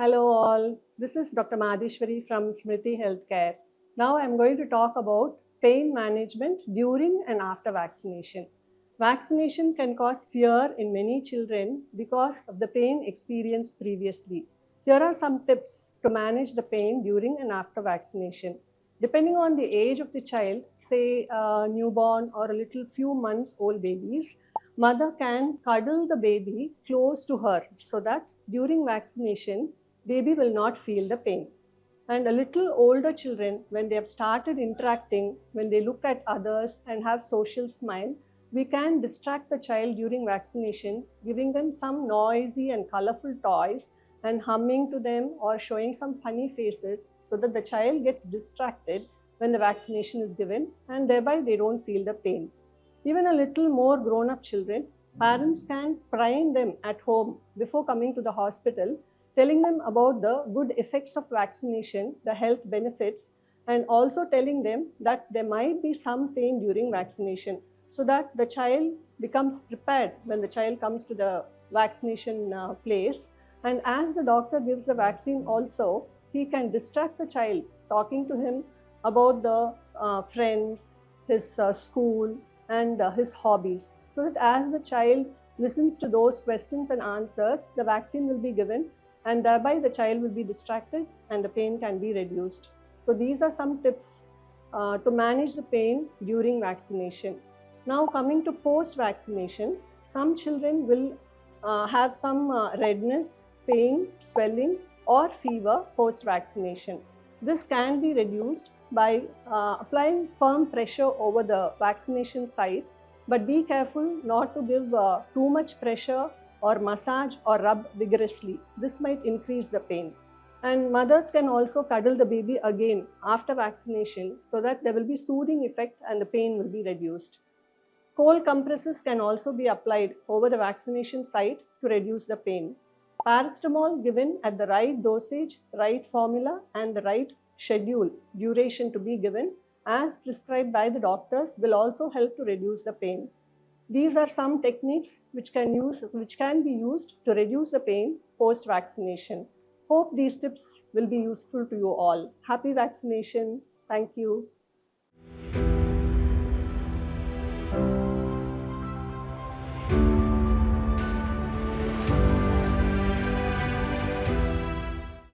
Hello all, this is Dr. Madheshwari from Smriti Healthcare. Now I am going to talk about pain management during and after vaccination. Vaccination can cause fear in many children because of the pain experienced previously. Here are some tips to manage the pain during and after vaccination. Depending on the age of the child, say a newborn or a little few months old babies, mother can cuddle the baby close to her so that during vaccination baby will not feel the pain. And a little older children, when they have started interacting, when they look at others and have social smile, we can distract the child during vaccination, giving them some noisy and colorful toys and humming to them or showing some funny faces so that the child gets distracted when the vaccination is given and thereby they don't feel the pain. Even a little more grown up children, parents can prime them at home before coming to the hospital, telling them about the good effects of vaccination, the health benefits, and also telling them that there might be some pain during vaccination so that the child becomes prepared when the child comes to the vaccination place. And as the doctor gives the vaccine, also, he can distract the child, talking to him about the friends, his school, and his hobbies, so that as the child listens to those questions and answers, the vaccine will be given and thereby the child will be distracted and the pain can be reduced. So these are some tips to manage the pain during vaccination. Now coming to post-vaccination, some children will have some redness, pain, swelling or fever post-vaccination. This can be reduced by applying firm pressure over the vaccination site, but be careful not to give too much pressure or massage or rub vigorously. This might increase the pain. And mothers can also cuddle the baby again after vaccination so that there will be soothing effect and the pain will be reduced. Cold compresses can also be applied over the vaccination site to reduce the pain. Paracetamol given at the right dosage, right formula, and the right schedule, duration to be given as prescribed by the doctors will also help to reduce the pain. These are some techniques which can be used to reduce the pain post-vaccination. Hope these tips will be useful to you all. Happy vaccination. Thank you.